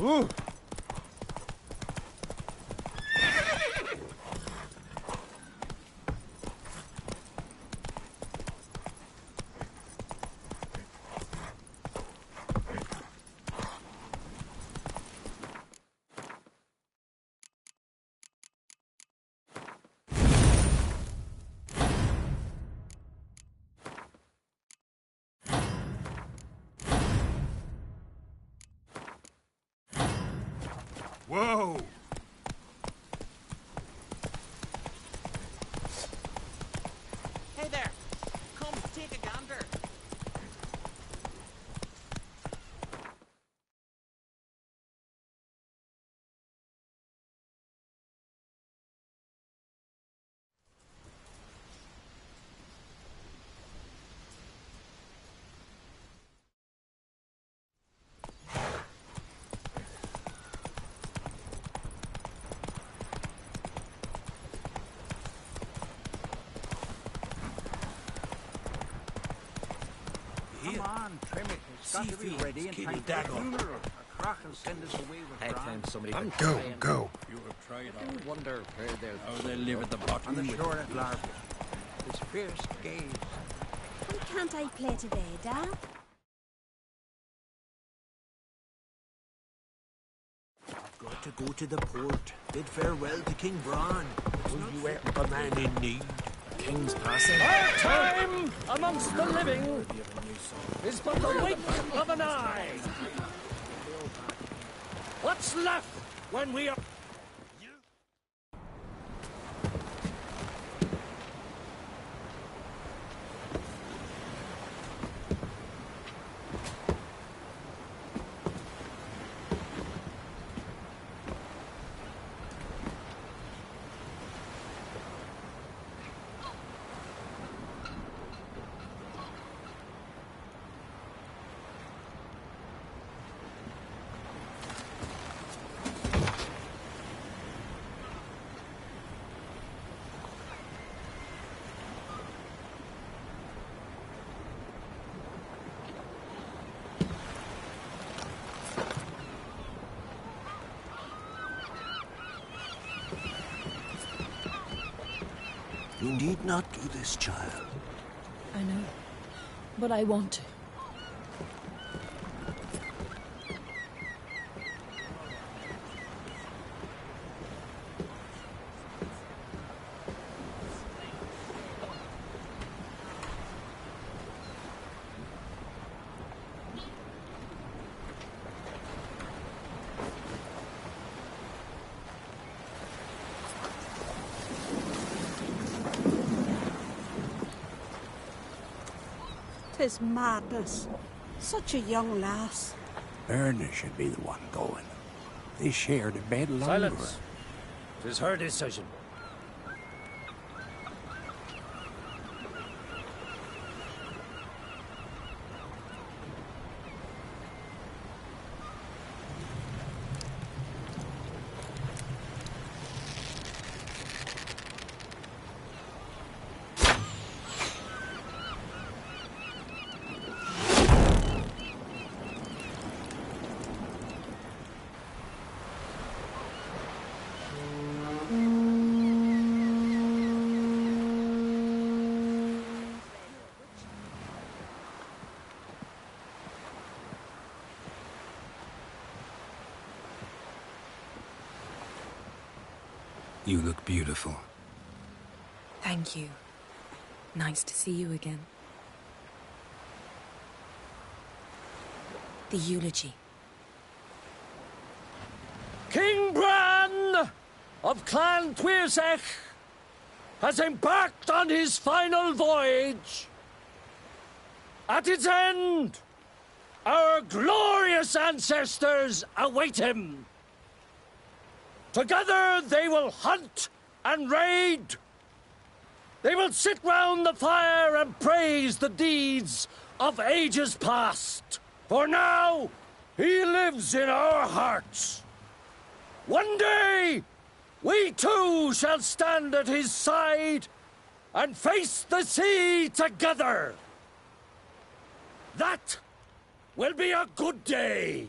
Ooh. Whoa! Hey there! Come, take a gander! Come on, trim it. It's got to be ready in time for the funeral. A crock and send us away with I found somebody. Go. You have tried I already. wonder where they'll... How they live at the bottom on the with shore at Largo. His fierce gaze. Why can't I play today, Dad? Got to go to the port. Bid farewell to King Bran. Will you help a man in need? King's passing. Our time amongst the living is but the wink of an eye. What's left when we are... You need not do this, child. I know, but I want to. Tis madness. Such a young lass. Erna should be the one going. They shared a bed longer. Silence. 'Tis her decision. You look beautiful. Thank you. Nice to see you again. The eulogy. King Bran of Clan Tuirsech has embarked on his final voyage. At its end, our glorious ancestors await him. Together they will hunt and raid. They will sit round the fire and praise the deeds of ages past. For now, he lives in our hearts. One day, we too shall stand at his side and face the sea together. That will be a good day.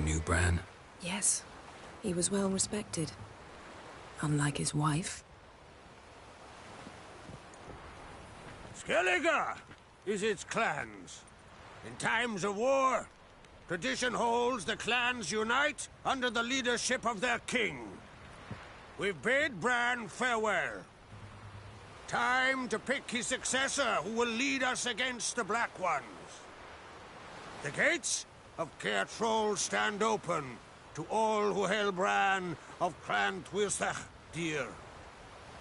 knew Bran? Yes, he was well respected. Unlike his wife. Skellige is its clans. In times of war, tradition holds the clans unite under the leadership of their king. We've bid Bran farewell. Time to pick his successor who will lead us against the Black Ones. The gates of Caer Troll stand open to all who hail Bran of Clan Twisach dear.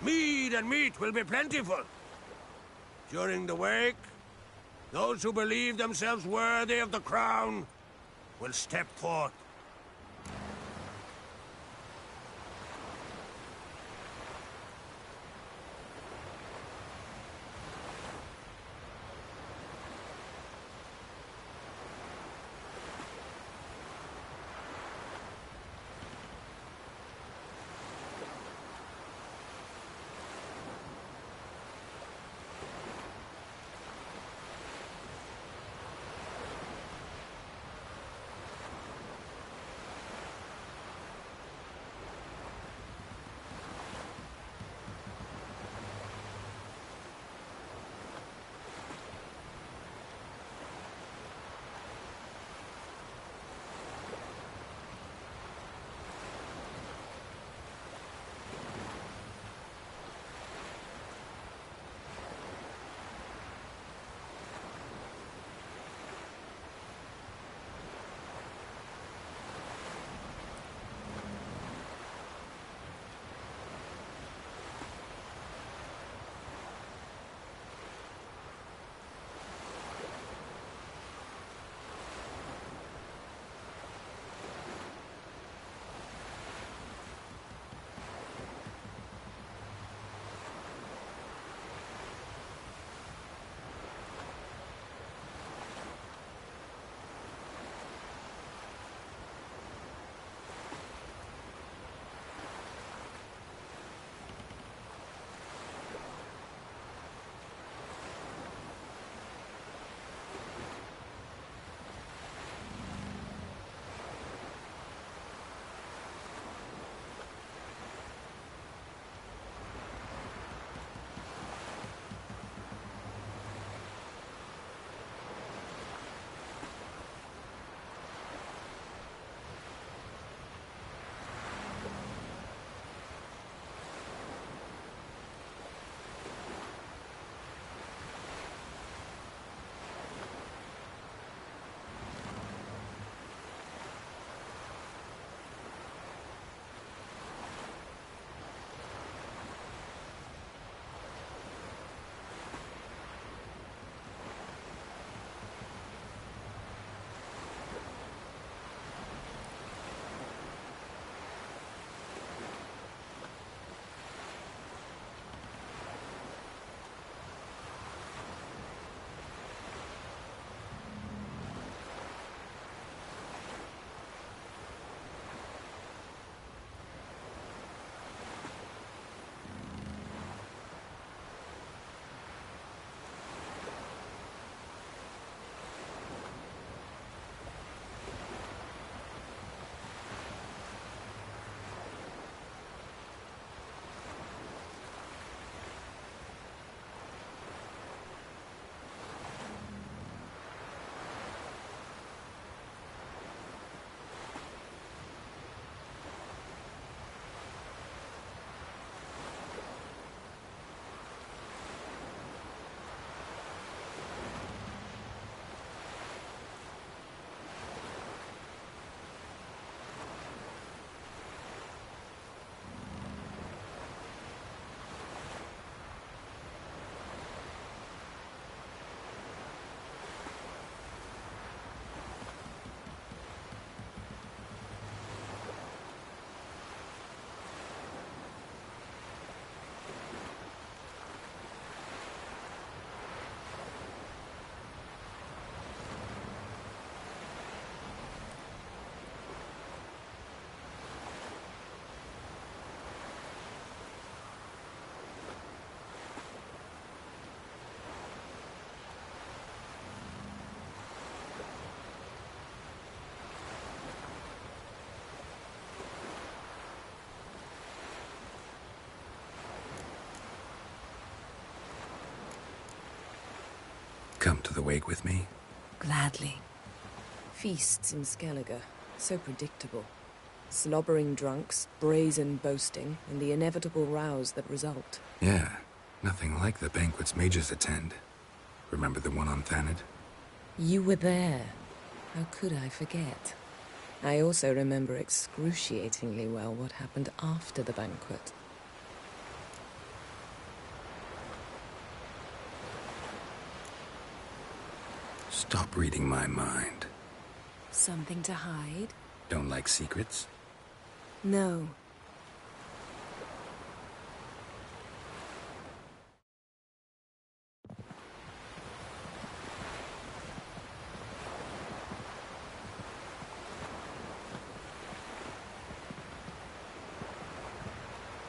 Mead and meat will be plentiful. During the wake, those who believe themselves worthy of the crown will step forth. Come to the wake with me? Gladly. Feasts in Skellige, so predictable. Slobbering drunks, brazen boasting, and the inevitable rows that result. Yeah, nothing like the banquets mages attend. Remember the one on Thanedd? You were there. How could I forget? I also remember excruciatingly well what happened after the banquet. Stop reading my mind. Something to hide? Don't like secrets? No.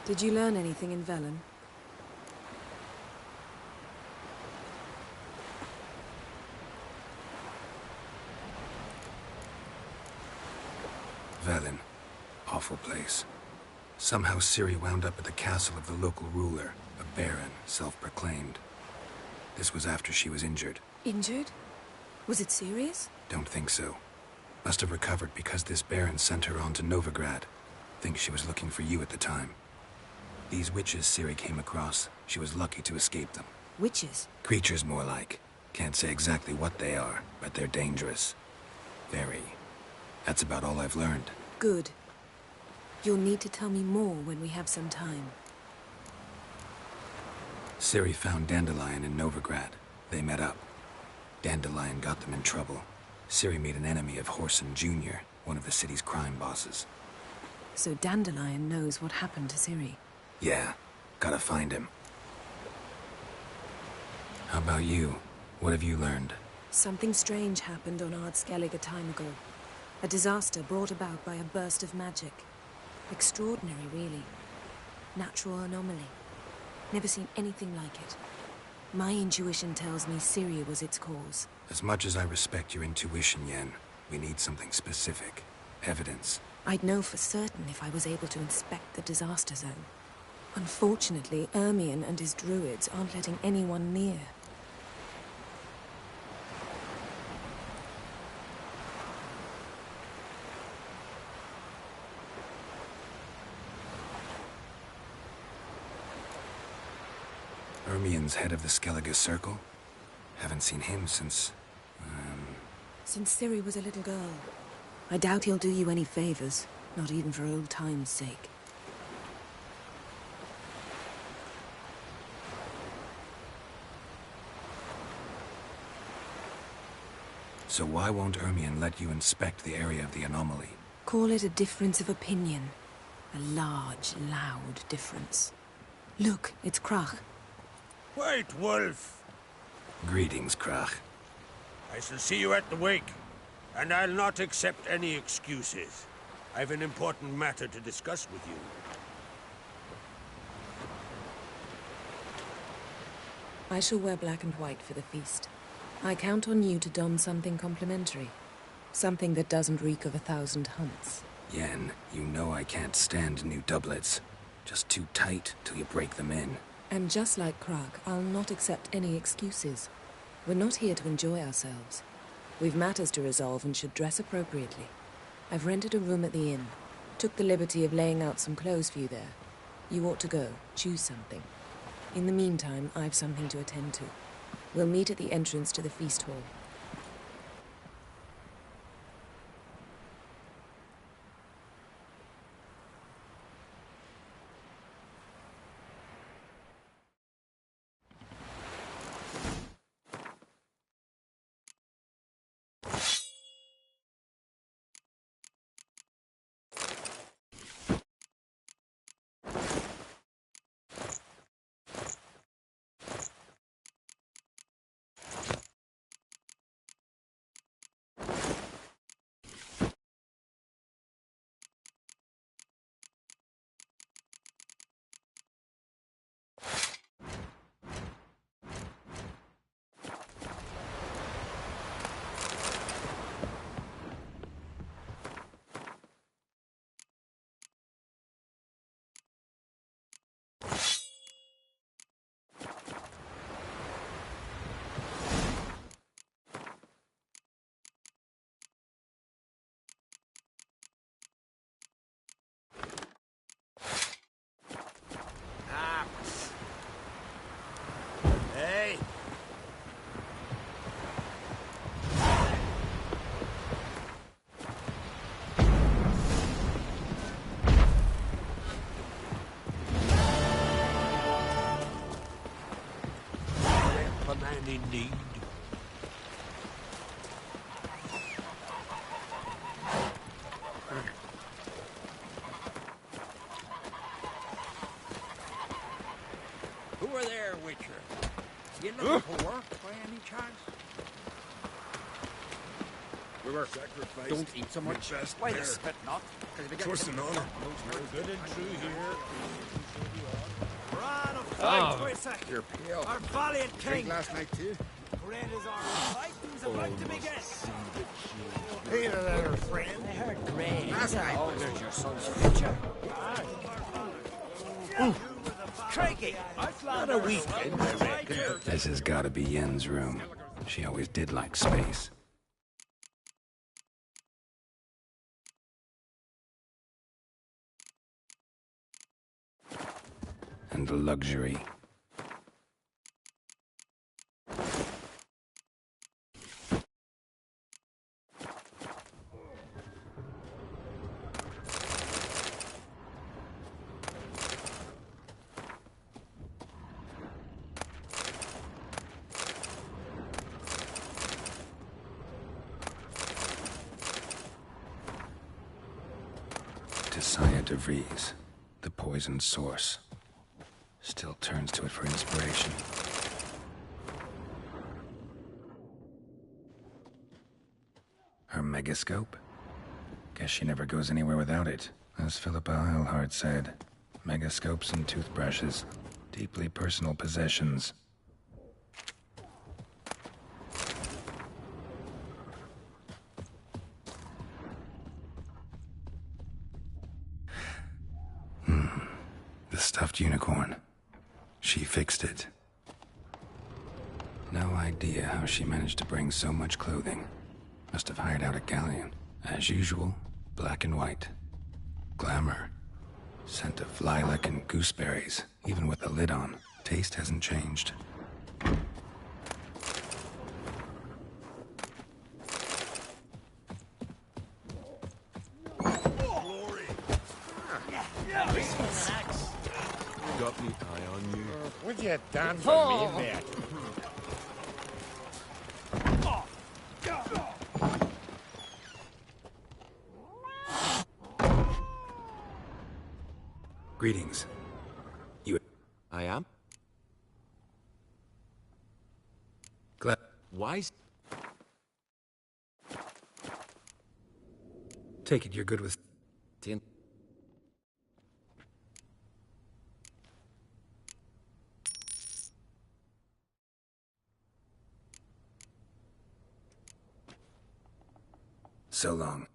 Did you learn anything in Velen? Velen. Awful place. Somehow Ciri wound up at the castle of the local ruler, a baron, self-proclaimed. This was after she was injured. Injured? Was it serious? Don't think so. Must have recovered because this baron sent her on to Novigrad. Think she was looking for you at the time. These witches Ciri came across, she was lucky to escape them. Witches? Creatures more like. Can't say exactly what they are, but they're dangerous. Very. That's about all I've learned. Good. You'll need to tell me more when we have some time. Ciri found Dandelion in Novigrad. They met up. Dandelion got them in trouble. Ciri made an enemy of Whoreson Jr., one of the city's crime bosses. So Dandelion knows what happened to Ciri. Yeah, gotta find him. How about you? What have you learned? Something strange happened on Ardskellig a time ago. A disaster brought about by a burst of magic. Extraordinary, really. Natural anomaly. Never seen anything like it. My intuition tells me Ciri was its cause. As much as I respect your intuition, Yen, we need something specific. Evidence. I'd know for certain if I was able to inspect the disaster zone. Unfortunately, Ermion and his druids aren't letting anyone near. Ermion's head of the Skellige Circle? Haven't seen him since... Since Ciri was a little girl. I doubt he'll do you any favors, not even for old time's sake. So why won't Ermion let you inspect the area of the anomaly? Call it a difference of opinion. A large, loud difference. Look, it's Krach. White Wolf! Greetings, Krach. I shall see you at the wake, and I'll not accept any excuses. I've an important matter to discuss with you. I shall wear black and white for the feast. I count on you to don something complimentary. Something that doesn't reek of 1,000 hunts. Yen, you know I can't stand new doublets. Just too tight till you break them in. And just like Krach, I'll not accept any excuses. We're not here to enjoy ourselves. We've matters to resolve and should dress appropriately. I've rented a room at the inn. Took the liberty of laying out some clothes for you there. You ought to go. Choose something. In the meantime, I've something to attend to. We'll meet at the entrance to the feast hall. man in need. Who are there, Witcher? You looking for work by any chance? We were sacrificed. Don't eat so much. Why the spit not? Trust and honor. Good and true here. Run of fight for a sec. You're pale. Our valiant Drink king. last night too. Great is our fighting's about to begin. Hey there, friend. I heard great. Last night. Oh, there's your son's future. Craigie, Not a weekend, I reckon. This has gotta be Yen's room. She always did like space. And luxury. Desire de Vries, the poisoned source, still turns to it for inspiration. Her megascope? Guess she never goes anywhere without it. As Philippa Eilhart said, megascopes and toothbrushes, deeply personal possessions. The stuffed unicorn. She fixed it. No idea how she managed to bring so much clothing. Must have hired out a galleon. As usual, black and white. Glamour. Scent of lilac and gooseberries, even with the lid on. Taste hasn't changed. Got me eye on you. Would you done for me, mate? Greetings. You... I am? Glad... Why? Take it you're good with... Tin. So long.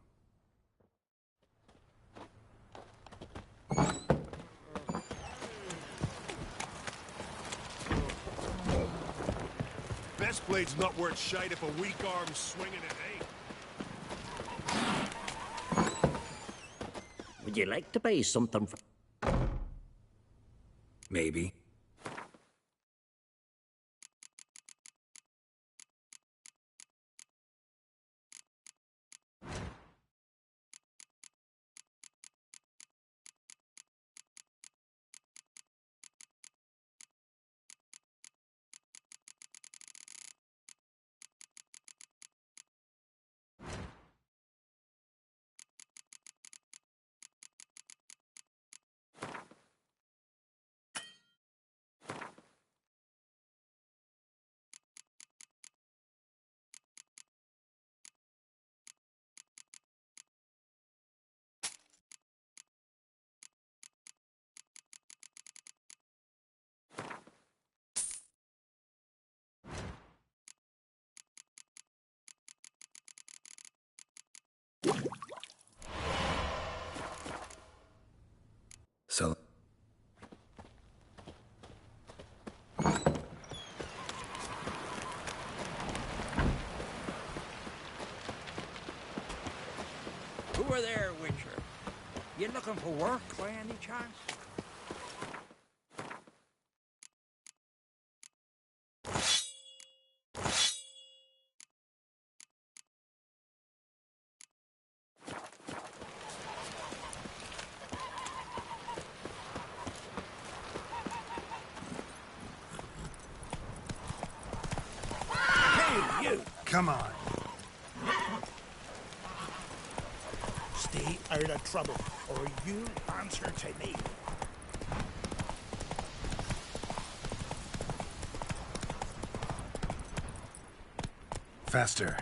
Best blade's not worth shite if a weak arm's swinging it, eh? would you like to buy something for... Maybe. So... Who are there, Witcher? You looking for work by any chance? Come on. Stay out of trouble, or you answer to me. Faster.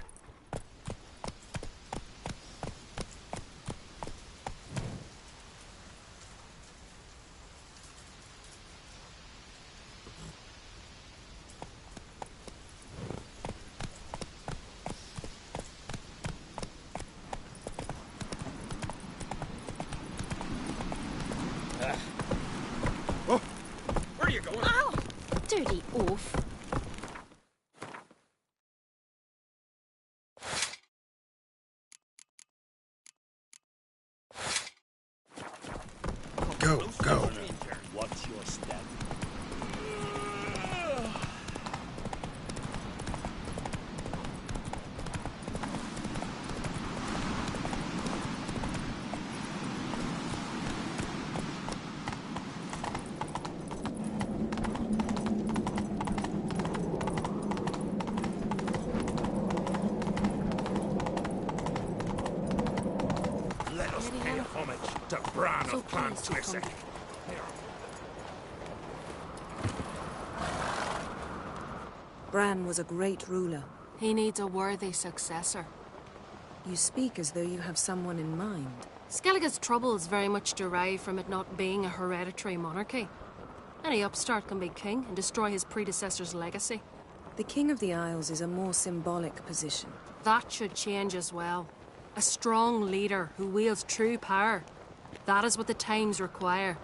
Where are you going? Ow! Dirty oaf. Go, go. What's your step? Let us pay homage to Bran of Clan Smithsec. Bran was a great ruler. He needs a worthy successor. You speak as though you have someone in mind. Skellige's troubles very much derive from it not being a hereditary monarchy. Any upstart can be king and destroy his predecessor's legacy. The King of the Isles is a more symbolic position. That should change as well. A strong leader who wields true power. That is what the times require.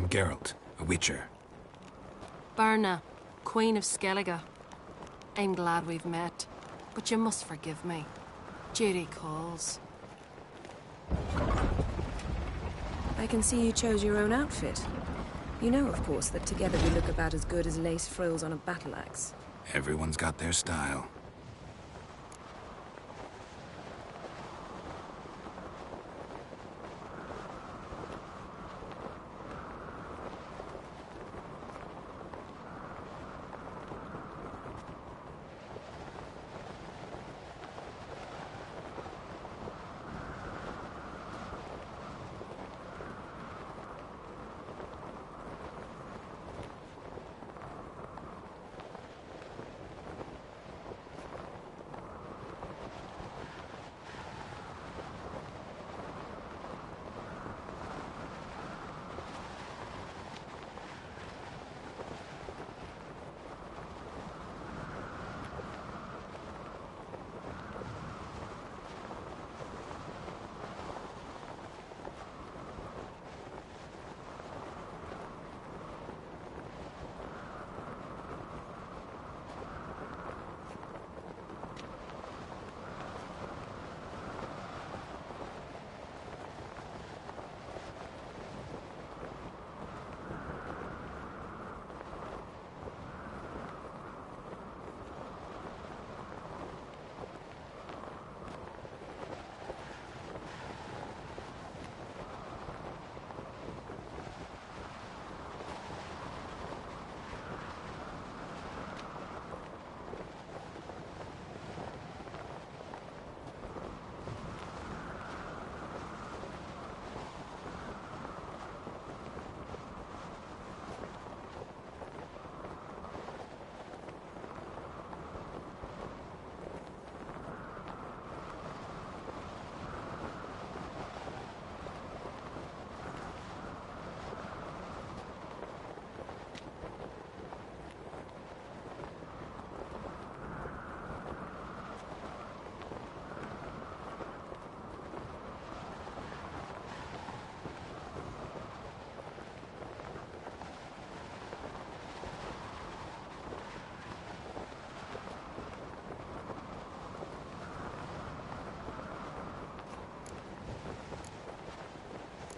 I'm Geralt, a Witcher. Berna, Queen of Skellige. I'm glad we've met, but you must forgive me. Duty calls. I can see you chose your own outfit. You know, of course, that together we look about as good as lace frills on a battle axe. Everyone's got their style.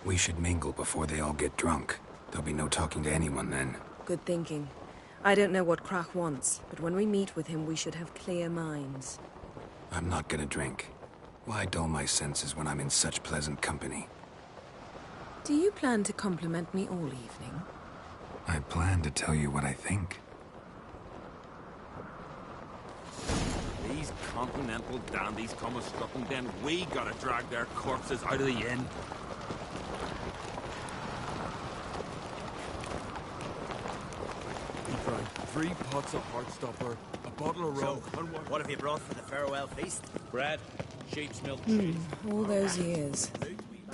We should mingle before they all get drunk. There'll be no talking to anyone then. Good thinking. I don't know what Krach wants, but when we meet with him, we should have clear minds. I'm not gonna drink. Why dull my senses when I'm in such pleasant company? Do you plan to compliment me all evening? I plan to tell you what I think. These continental dandies come a strutting, then we gotta drag their corpses out of the inn. He drank 3 pots of Heartstopper, a bottle of rum, and What have you brought for the farewell feast? Bread, sheep's milk, cheese. All those years.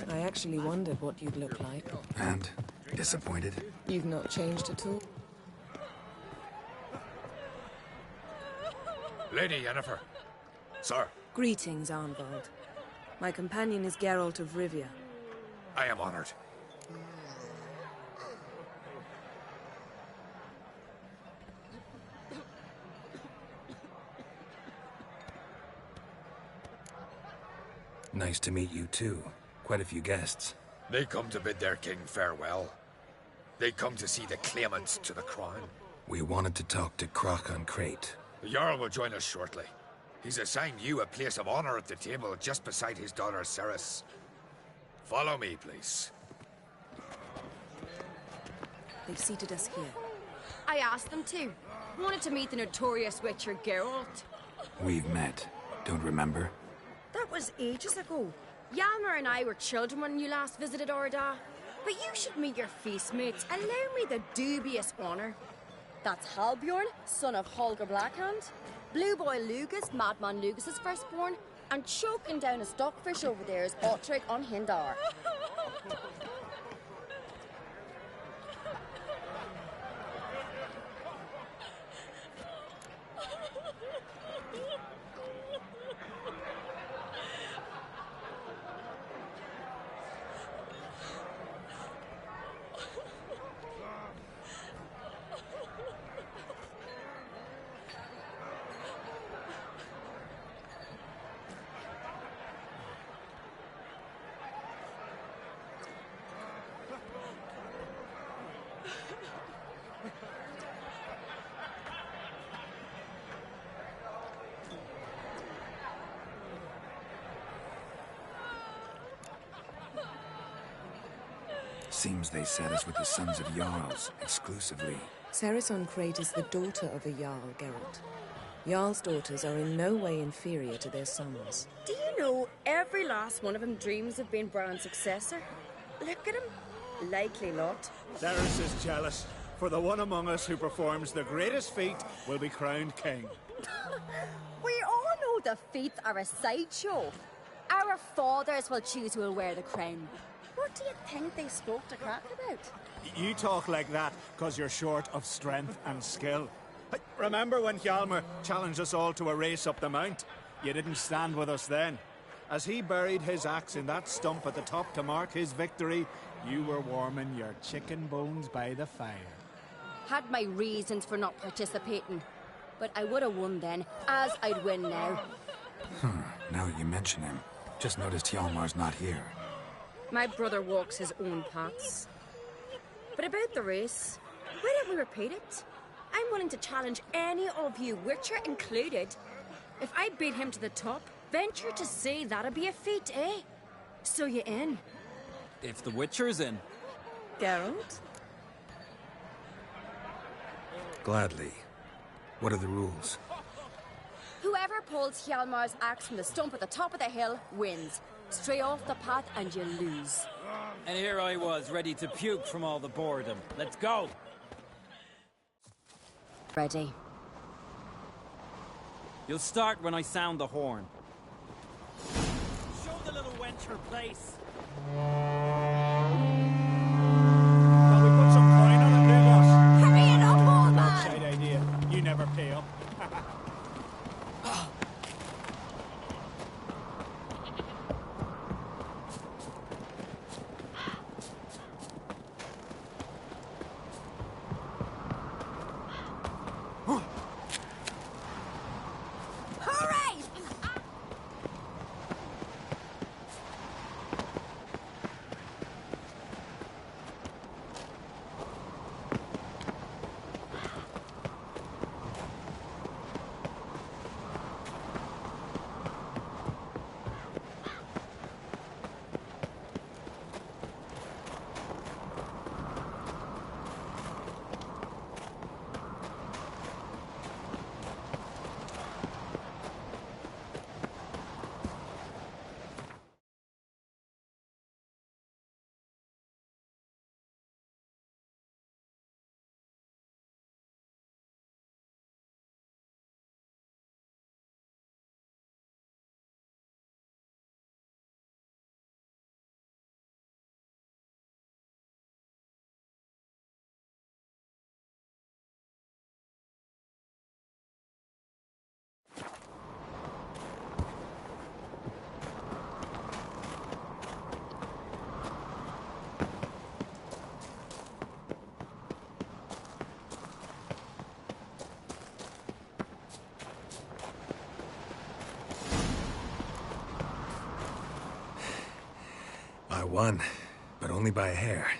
I actually wondered what you'd look like. And? Disappointed? You've not changed at all. Lady Yennefer. Sir, Greetings, Arnvald. My companion is Geralt of Rivia. I am honored. Nice to meet you too. Quite a few guests. They come to bid their king farewell. They come to see the claimants to the crown. We wanted to talk to Krach on Crate. The Jarl will join us shortly. He's assigned you a place of honor at the table just beside his daughter Ceres. Follow me, please. They've seated us here. I asked them to. Wanted to meet the notorious Witcher Geralt. We've met. Don't remember? That was ages ago. Yalmer and I were children when you last visited Orda. But you should meet your feast mates. Allow me the dubious honour. That's Halbjorn, son of Holger Blackhand. Blue Boy Lugas, Madman Lugas's firstborn. And choking down a stockfish over there is Otric on Hindar. Seems they set us with the sons of Jarls, exclusively. Cerys on Crate is the daughter of a Jarl, Geralt. Jarl's daughters are in no way inferior to their sons. Do you know every last one of them dreams of being Bran's successor? Look at him. Likely lot. Cerys is jealous, for the one among us who performs the greatest feat will be crowned king. We all know the feats are a sideshow. Our fathers will choose who will wear the crown. What do you think they spoke to Crack about? You talk like that because you're short of strength and skill. Remember when Hjalmar challenged us all to a race up the mount? You didn't stand with us then. As he buried his axe in that stump at the top to mark his victory, you were warming your chicken bones by the fire. Had my reasons for not participating. But I would have won then, as I'd win now. Now that you mention him, just noticed Hjalmar's not here. My brother walks his own paths. But about the race, why don't we repeat it? I'm willing to challenge any of you, Witcher included. If I beat him to the top, venture to say that'd be a feat, eh? So you in? If the Witcher's in. Geralt? Gladly. What are the rules? Whoever pulls Hjalmar's axe from the stump at the top of the hill wins. Stray off the path and you lose. And here I was, ready to puke from all the boredom. Let's go! Ready. You'll start when I sound the horn. Show the little wench her place. Shall we put some coin on it, Lugos? Hurry it up, old man! Outside idea. You never pay up. Hooray! I won, but only by a hair.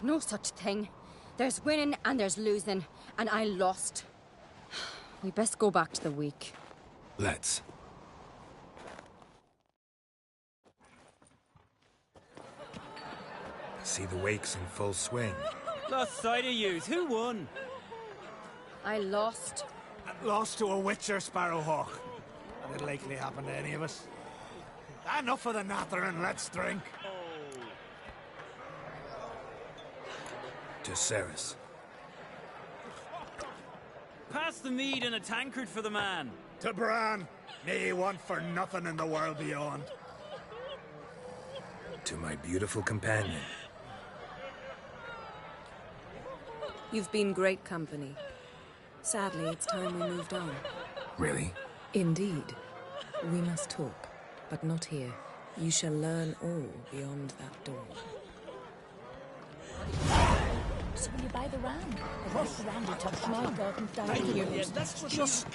No such thing. There's winning and there's losing, and I lost. We best go back to the week. Let's. See the wakes in full swing. Lost sight of yous. Who won? I lost. Lost to a Witcher, Sparrowhawk. That'd likely happen to any of us. Enough of the nattering, let's drink. To Cerys. Pass the mead and a tankard for the man. To Bran. May he want for nothing in the world beyond. To my beautiful companion. You've been great company. Sadly, it's time we moved on. Really? Indeed. We must talk, but not here. You shall learn all beyond that door. So will you buy the ram? I want the ram to touch my garden down here. Just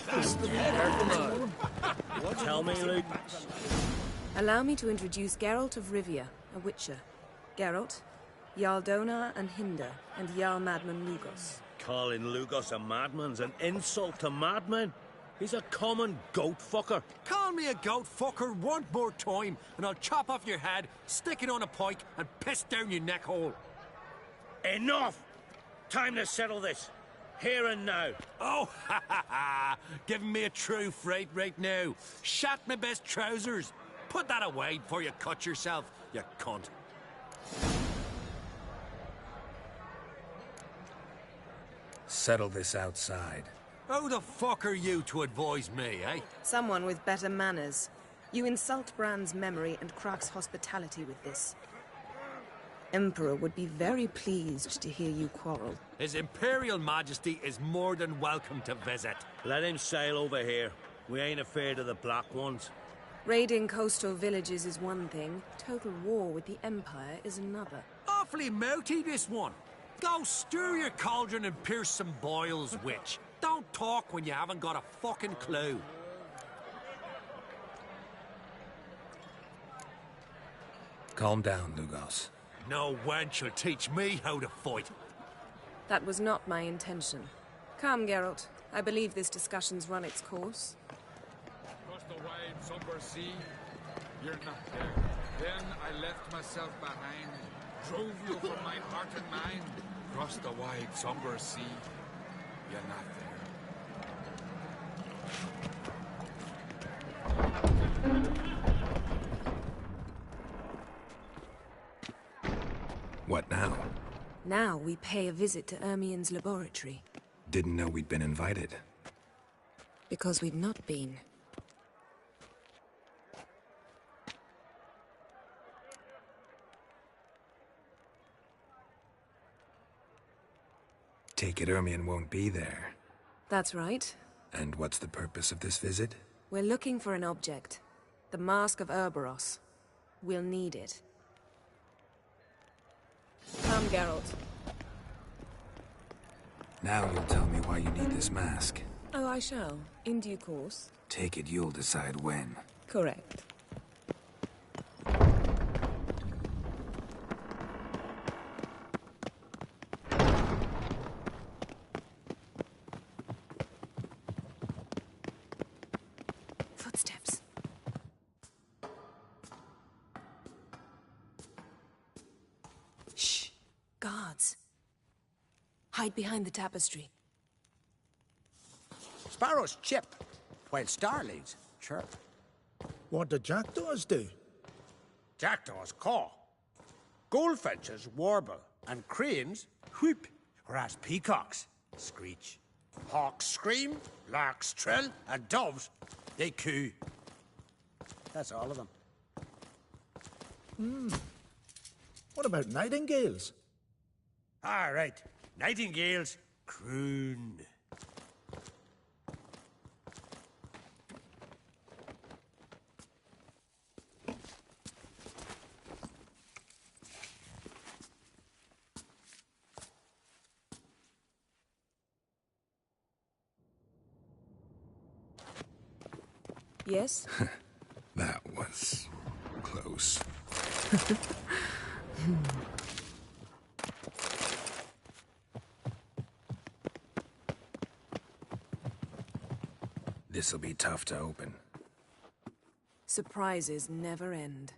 Tell me, Luke. Allow me to introduce Geralt of Rivia, a Witcher. Geralt, Jarl Donar and Hinder, and Jarl Madman Lugos. Calling Lugos a madman's an insult to madmen. He's a common goat fucker. Call me a goat fucker one more time, and I'll chop off your head, stick it on a pike, and piss down your neck hole. Enough! Time to settle this. Here and now. Oh, ha ha ha! Giving me a true fright right now. Shat my best trousers. Put that away before you cut yourself, you cunt. Settle this outside. Who the fuck are you to advise me, eh? Someone with better manners. You insult Bran's memory and Krag's hospitality with this. Emperor would be very pleased to hear you quarrel. His Imperial Majesty is more than welcome to visit. Let him sail over here. We ain't afraid of the Black Ones. Raiding coastal villages is one thing. Total war with the Empire is another. Awfully mouty, this one. Go stir your cauldron and pierce some boils, witch. Don't talk when you haven't got a fucking clue. Calm down, Lugos. No wench will teach me how to fight. That was not my intention. Come, Geralt. I believe this discussion's run its course. Across the wide, somber sea, you're not there. Then I left myself behind, drove you from my heart and mind. Across the wide, somber sea, you're not there. What now? Now we pay a visit to Ermien's laboratory. Didn't know we'd been invited. Because we've not been. Take it Ermien won't be there. That's right. And what's the purpose of this visit? We're looking for an object. The Mask of Urboros. We'll need it. Come, Geralt. Now you'll tell me why you need this mask. Oh, I shall. In due course. Take it you'll decide when. Correct. Footsteps. Shh. Guards. Hide behind the tapestry. Sparrows chip, while starlings chirp. What do jackdaws do? Jackdaws caw. Goldfinches warble, and cranes whoop, whereas peacocks screech. Hawks scream, larks trill, and doves, they coo. That's all of them. What about nightingales? All right, nightingales croon. Yes? That was close. This'll be tough to open. Surprises never end.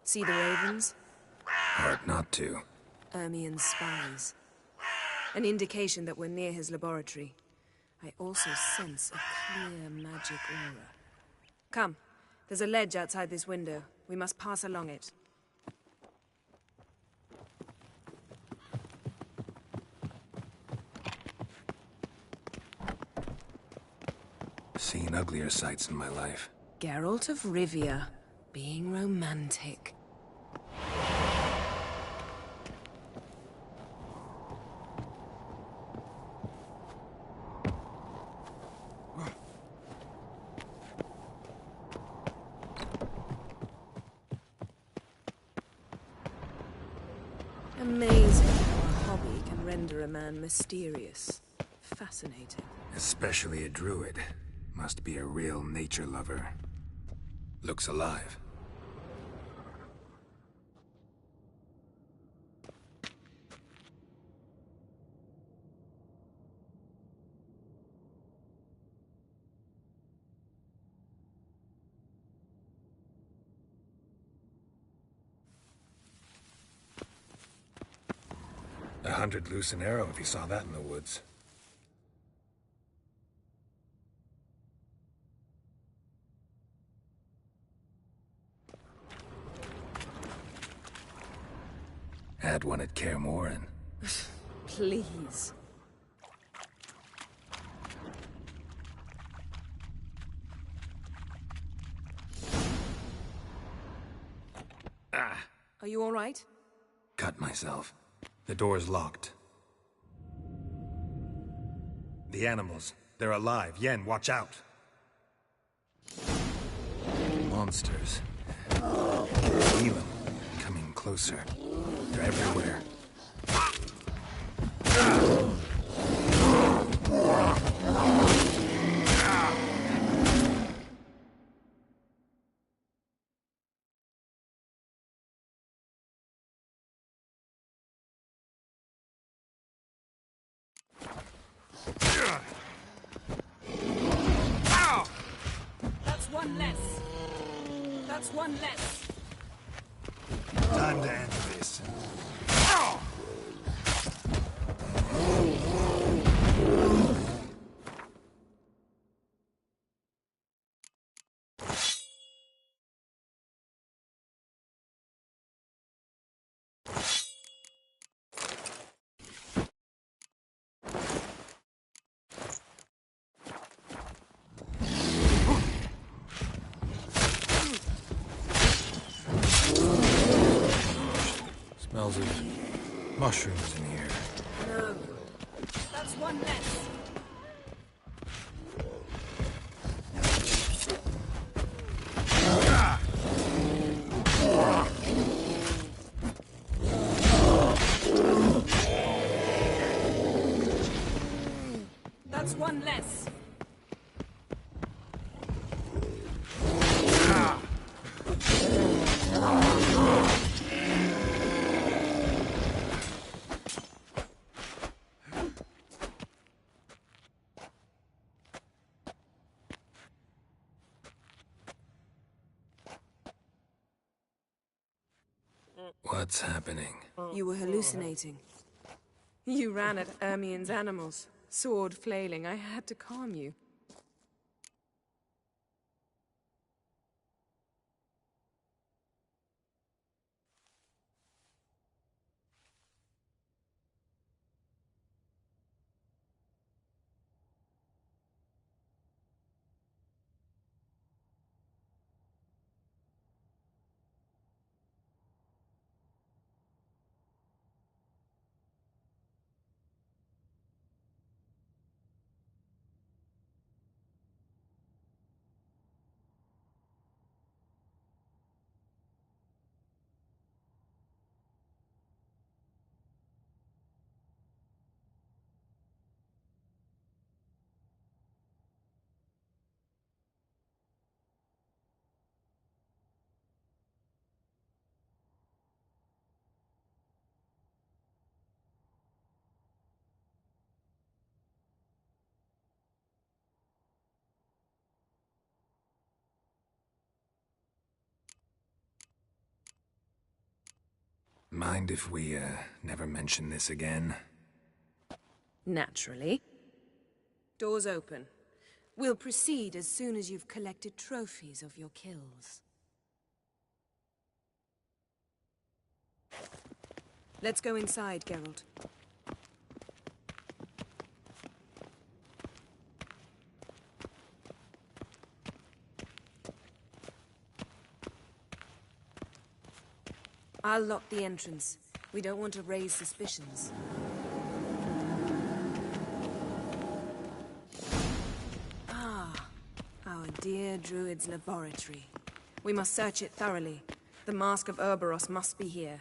See the ravens? Hard not to. Ermien's spies. An indication that we're near his laboratory. I also sense a clear magic aura. Come. There's a ledge outside this window. We must pass along it. Seen uglier sights in my life. Geralt of Rivia, being romantic. Amazing how a hobby can render a man mysterious. Fascinating. Especially a druid. Must be a real nature lover. Looks alive. hunter'd loose an arrow if he saw that in the woods. Had one at Kaer Morhen. Please. Ah! Are you all right? Cut myself. The door's locked. The animals. They're alive. Yen, watch out! Monsters. Feel them. Coming closer. They're everywhere. That's one less. That's one less. Time to end this. Smells of mushrooms in here. No. That's one less. That's one less. What's happening? You were hallucinating. You ran at Ermien's animals, sword flailing. I had to calm you. Mind if we, never mention this again? Naturally. Doors open. We'll proceed as soon as you've collected trophies of your kills. Let's go inside, Geralt. I'll lock the entrance. We don't want to raise suspicions. Ah, our dear druid's laboratory. We must search it thoroughly. The Mask of Ouroboros must be here.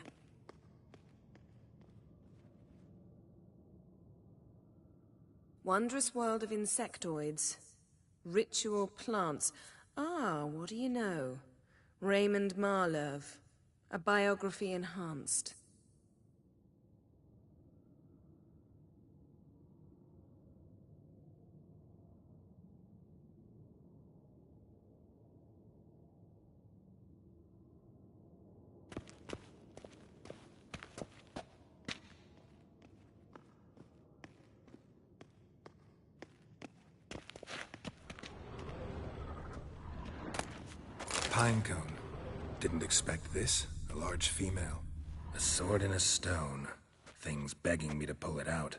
Wondrous world of insectoids. Ritual plants. Ah, what do you know? Raymond Marlove. A biography enhanced. pinecone. Didn't expect this. A large female. A sword in a stone. Thing's begging me to pull it out.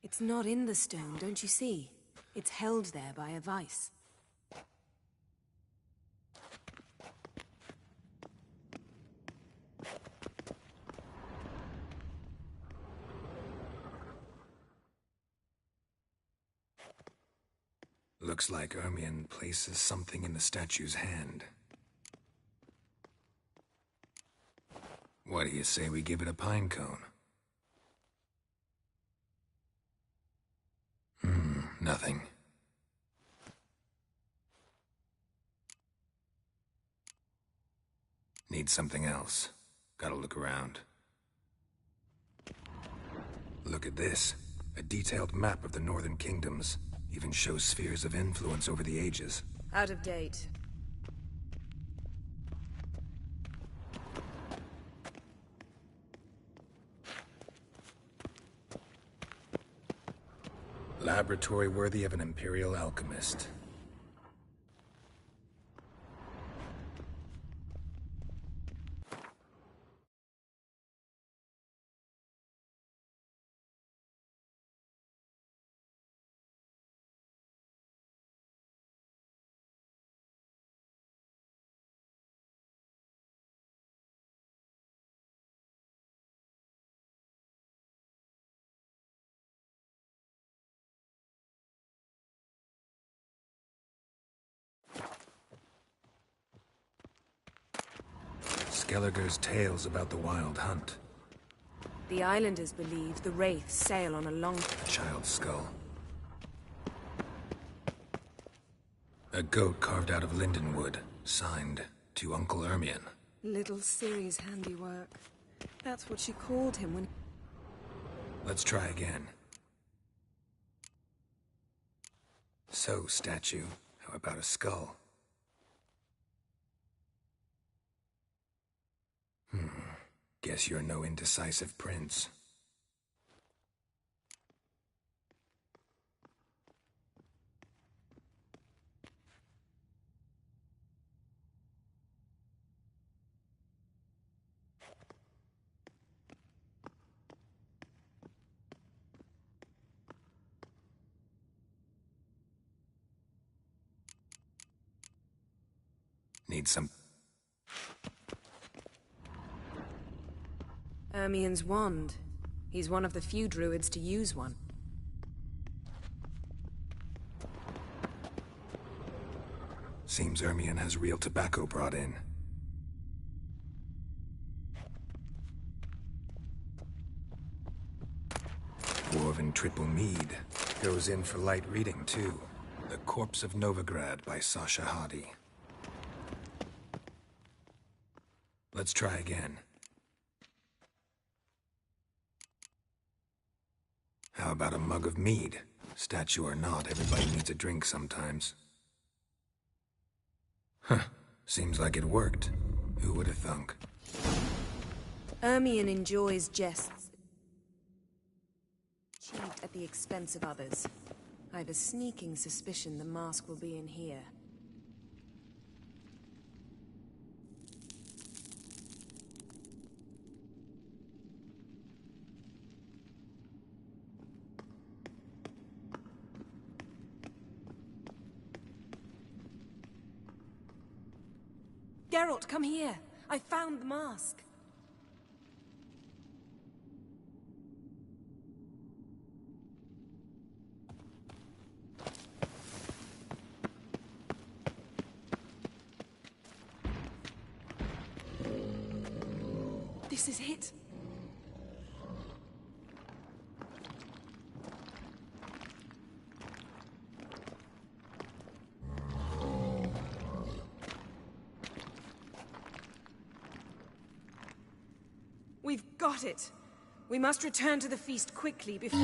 It's not in the stone, don't you see? It's held there by a vice. Looks like Ermion places something in the statue's hand. What do you say we give it a pinecone? Nothing. Need something else. Gotta look around. Look at this. A detailed map of the Northern Kingdoms. Even shows spheres of influence over the ages. Out of date. Laboratory worthy of an Imperial alchemist. Skelliger's tales about the Wild Hunt. The islanders believe the wraiths sail on a long... A child's skull. A goat carved out of lindenwood, signed to Uncle Ermion. Little Ciri's handiwork. That's what she called him when... Let's try again. So, statue, how about a skull? Guess you're no indecisive prince. Need some... Ermion's wand. He's one of the few druids to use one. Seems Ermion has real tobacco brought in. Dwarven triple mead. Goes in for light reading, too. The Corpse of Novigrad by Sasha Hadi. Let's try again. How about a mug of mead? Statue or not, everybody needs a drink sometimes. Huh. Seems like it worked. Who would have thunk? Ermion enjoys jests. Cheat at the expense of others. I've a sneaking suspicion the mask will be in here. Geralt, come here. I found the mask. This is it. We've got it. We must return to the feast quickly before...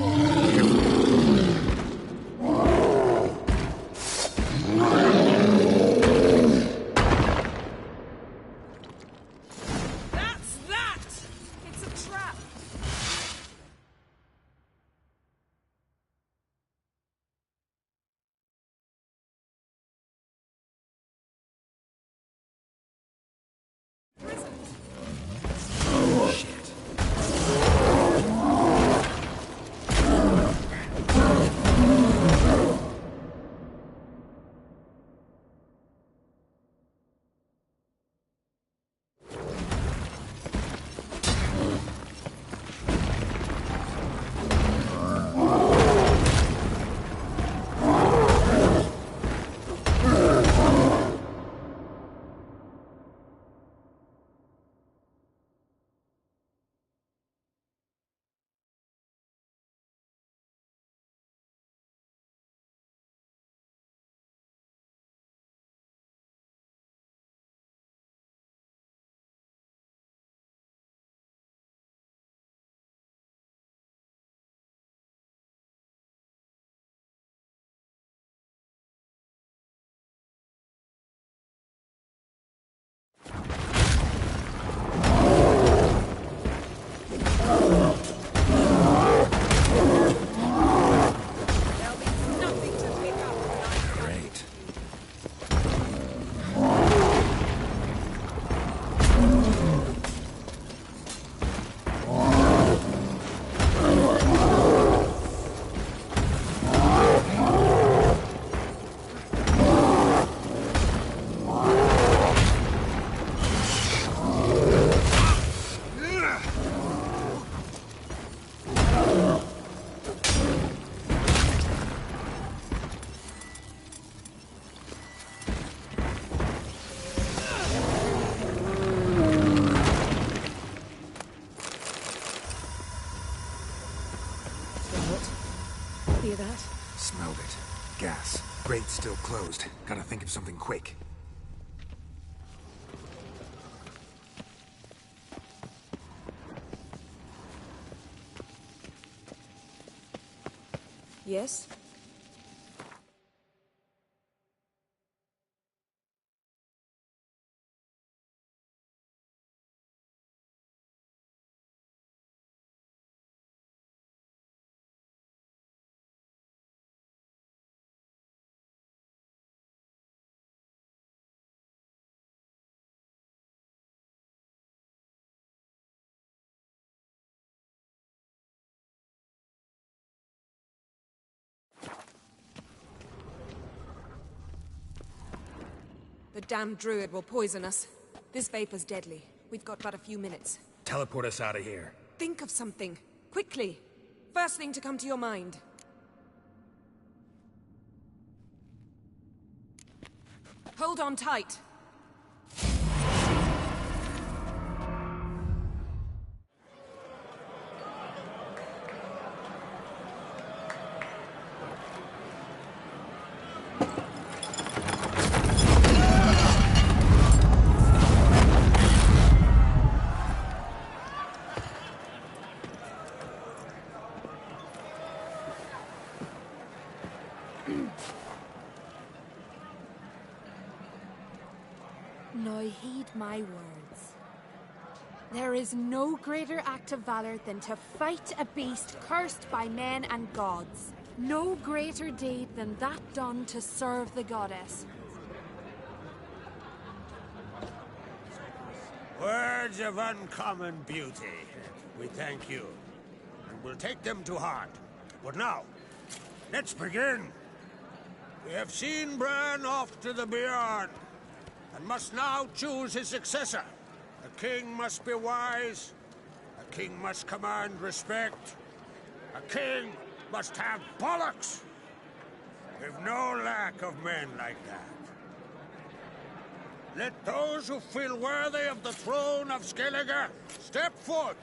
hear that? Smelled it. Gas. Grate's still closed. Gotta think of something quick. Yes? The damned druid will poison us. This vapor's deadly. We've got but a few minutes. Teleport us out of here. Think of something. Quickly. First thing to come to your mind. Hold on tight. Now heed my words. There is no greater act of valor than to fight a beast cursed by men and gods. No greater deed than that done to serve the goddess. Words of uncommon beauty. We thank you, and we'll take them to heart. But now, let's begin. We have seen Bran off to the beyond, and must now choose his successor. A king must be wise. A king must command respect. A king must have bollocks. We've no lack of men like that. Let those who feel worthy of the throne of Skellige step forth.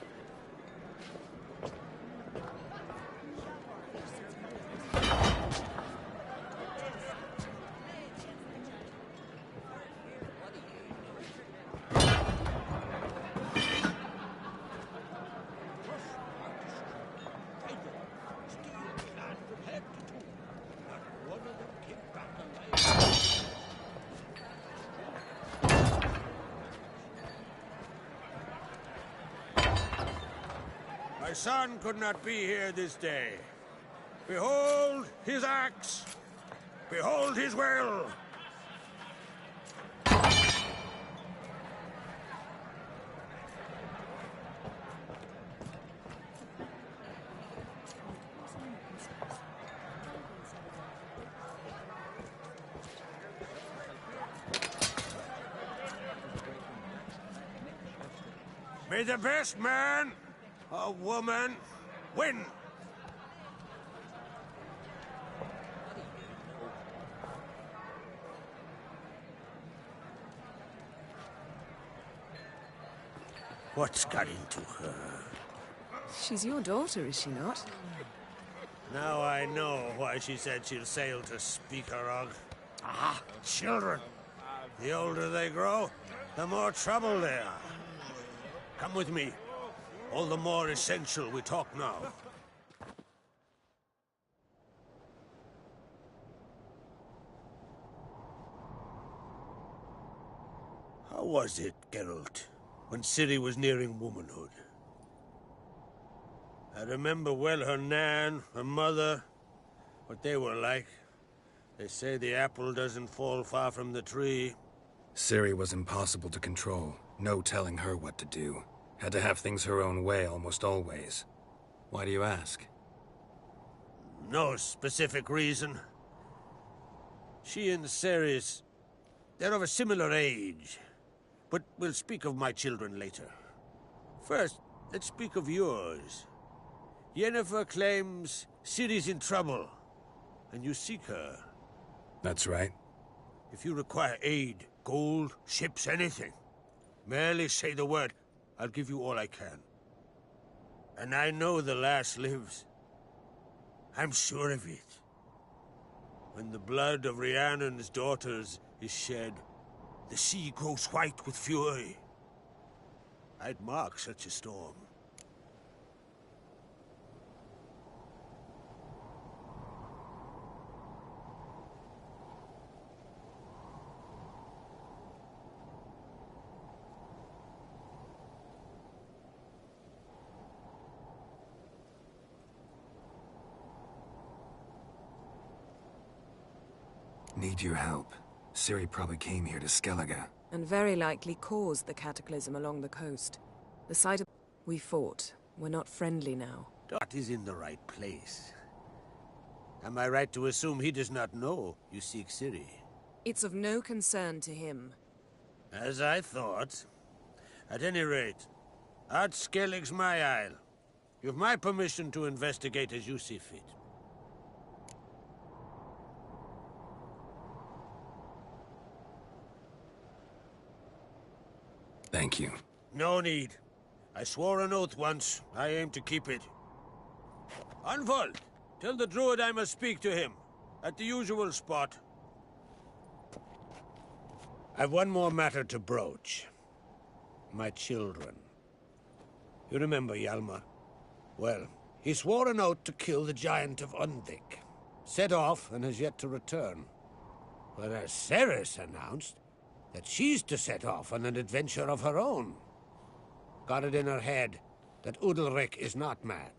My son could not be here this day. Behold his axe. Behold his will. May the best man or woman win. What's got into her? She's your daughter, is she not? Now I know why she said she'll sail to Speakerog. Ah, children. The older they grow, the more trouble they are. Come with me. All the more essential we talk now. How was it, Geralt, when Ciri was nearing womanhood? I remember well her nan, her mother, what they were like. They say the apple doesn't fall far from the tree. Ciri was impossible to control. No telling her what to do. Had to have things her own way almost always. Why do you ask? No specific reason. She and Ceres, they're of a similar age. But we'll speak of my children later. First, let's speak of yours. Yennefer claims Ciri's in trouble, and you seek her. That's right. If you require aid, gold, ships, anything, merely say the word. I'll give you all I can. And I know the lass lives. I'm sure of it. When the blood of Rhiannon's daughters is shed, the sea grows white with fury. I'd mark such a storm. Need your help. Ciri probably came here to Skellige. And very likely caused the cataclysm along the coast. The sight of... We fought. We're not friendly now. Dot is in the right place. Am I right to assume he does not know you seek Ciri? It's of no concern to him. As I thought. At any rate, Art Skellig's my isle. You've my permission to investigate as you see fit. Thank you. No need. I swore an oath once. I aim to keep it. Unfold! Tell the druid I must speak to him. At the usual spot. I've one more matter to broach. My children. You remember Hjalmar? Well, he swore an oath to kill the giant of Undvik. Set off and has yet to return. Whereas Ceres announced that she's to set off on an adventure of her own. Got it in her head that Udalric is not mad,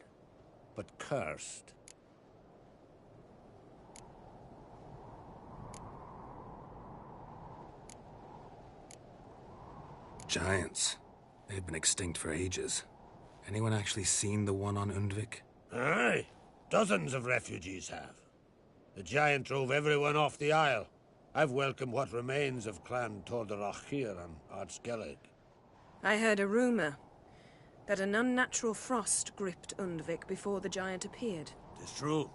but cursed. Giants. They've been extinct for ages. Anyone actually seen the one on Undvik? Aye. Dozens of refugees have. The giant drove everyone off the isle. I've welcomed what remains of Clan Tordarach here on Ardskellig. I heard a rumor that an unnatural frost gripped Undvik before the giant appeared. It's true.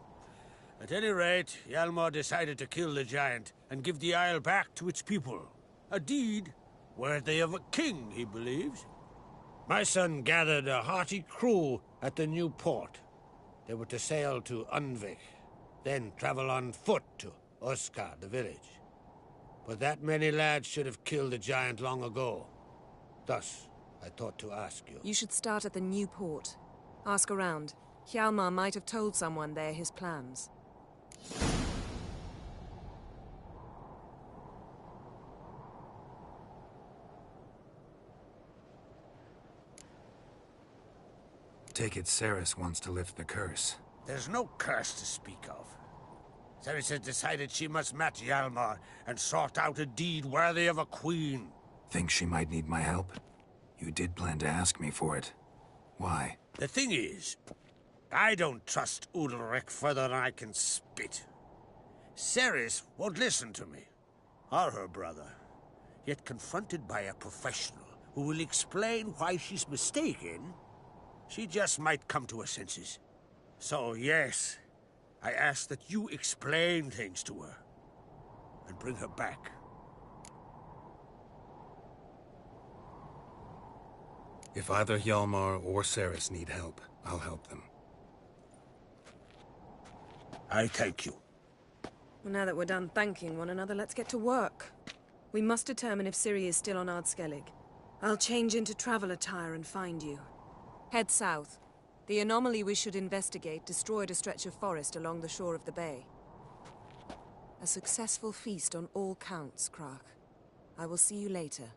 At any rate, Hjalmar decided to kill the giant and give the isle back to its people. A deed worthy of a king, he believes. My son gathered a hearty crew at the new port. They were to sail to Undvik, then travel on foot to Oskar, the village. But that many lads should have killed the giant long ago. Thus, I thought to ask you. You should start at the new port. Ask around. Hjalmar might have told someone there his plans. Take it Ceres wants to lift the curse. There's no curse to speak of. Ceres has decided she must match Hjalmar and sort out a deed worthy of a queen. Think she might need my help? You did plan to ask me for it. Why? The thing is, I don't trust Udalric further than I can spit. Ceres won't listen to me, or her brother. Yet confronted by a professional who will explain why she's mistaken, she just might come to her senses. So yes, I ask that you explain things to her and bring her back. If either Hjalmar or Ceres need help, I'll help them. I thank you. Well, now that we're done thanking one another, let's get to work. We must determine if Ciri is still on Ardskellig. I'll change into travel attire and find you. Head south. The anomaly we should investigate destroyed a stretch of forest along the shore of the bay. A successful feast on all counts, Krach. I will see you later.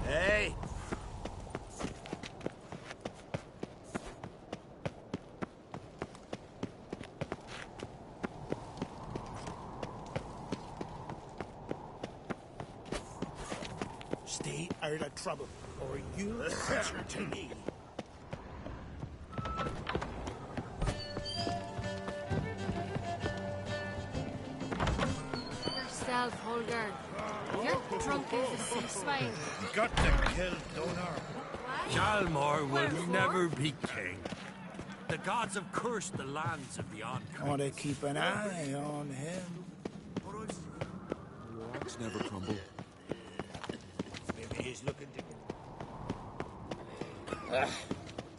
Hey! Stay out of trouble, or you'll answer to me. Yourself, Holger. You're drunk as a sea swine. Got to kill Donar. Hjalmar will never be king. The gods have cursed the lands of beyond. Want to keep an eye on him. Rocks never crumble. Maybe he's looking to...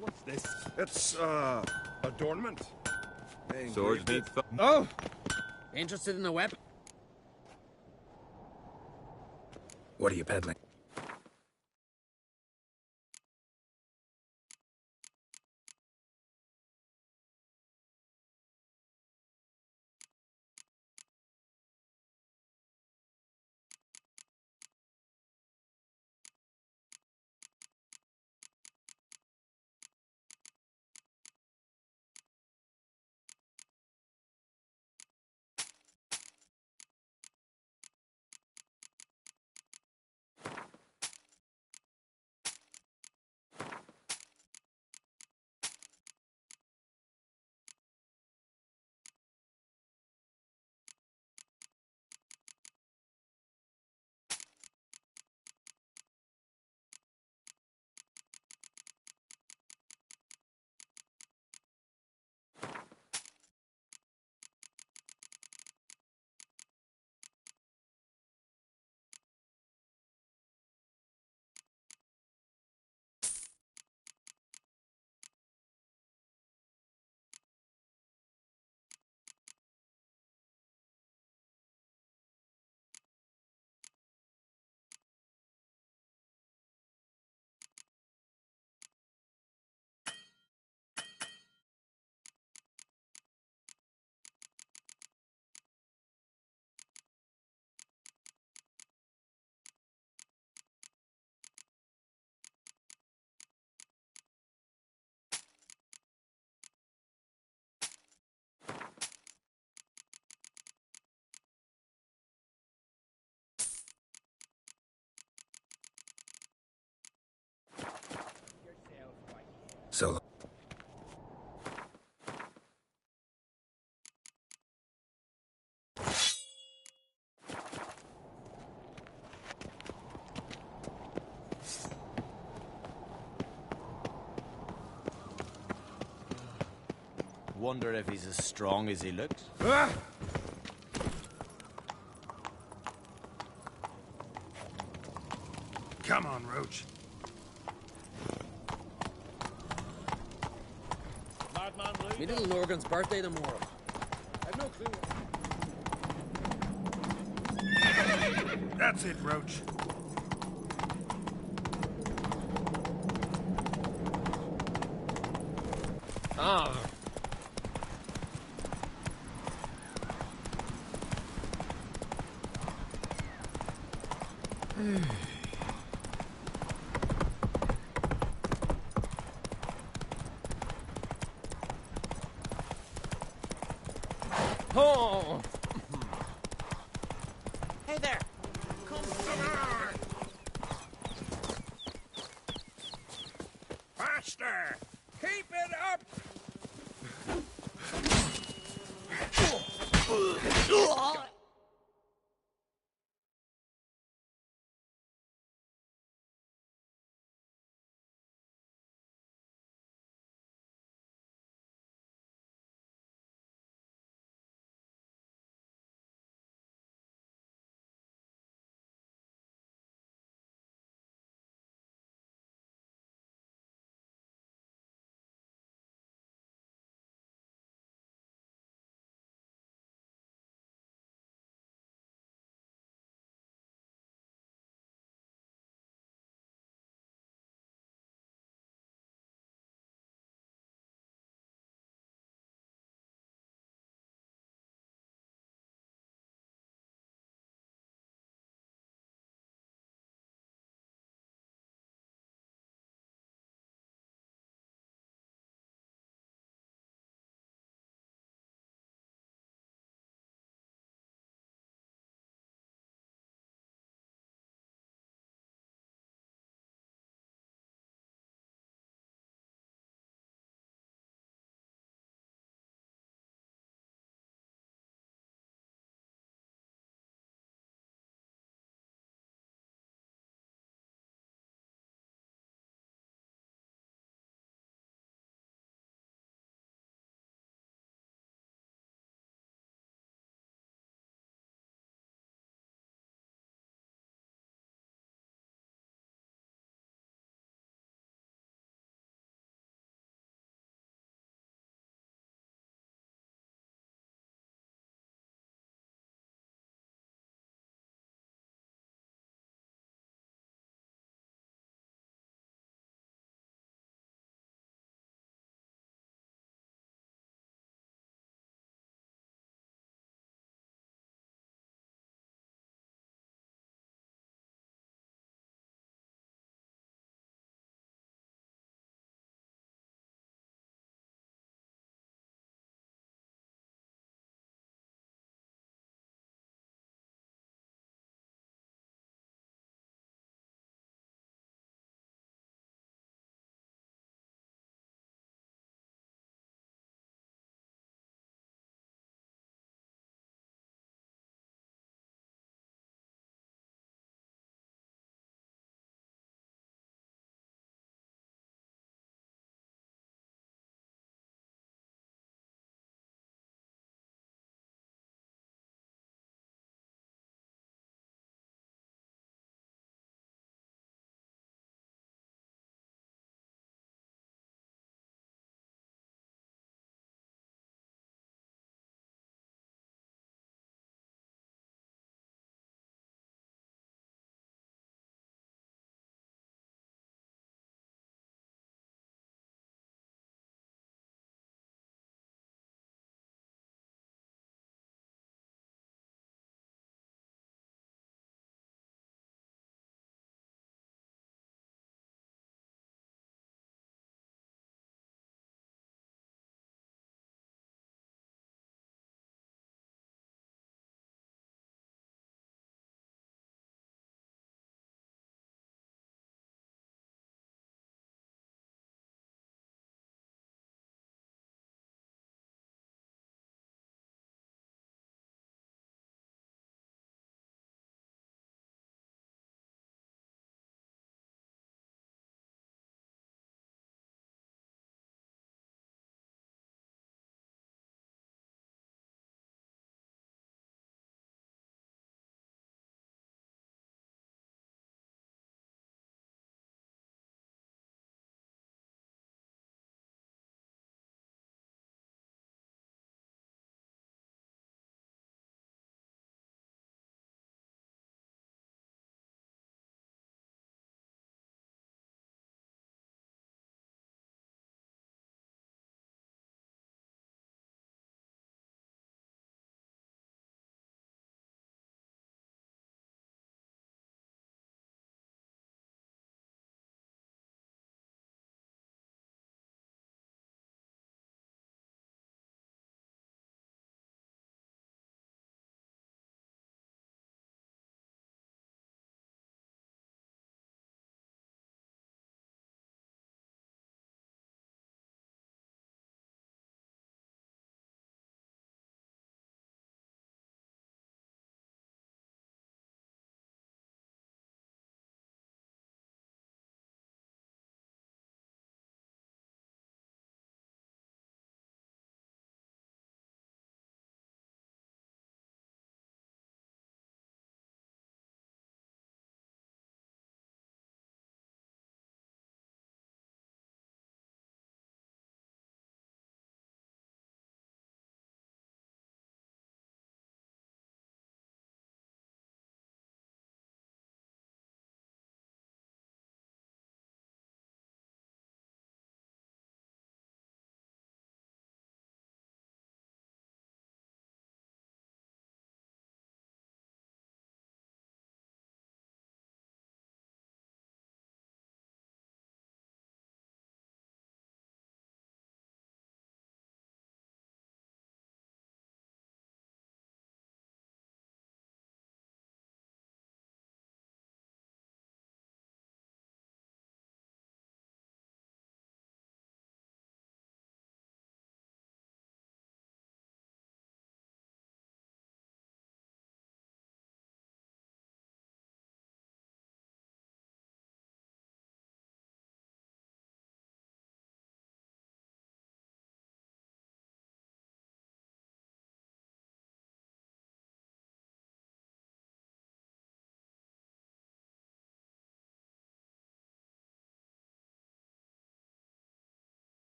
What's this? It's, adornment. Swords need Oh! Interested in the weapon? What are you peddling? Solo. Wonder if he's as strong as he looks. Come on, Roach. Me little Norgan's birthday tomorrow. I've no clue. That's it, Roach. Ah. Oh! Hey there! Faster!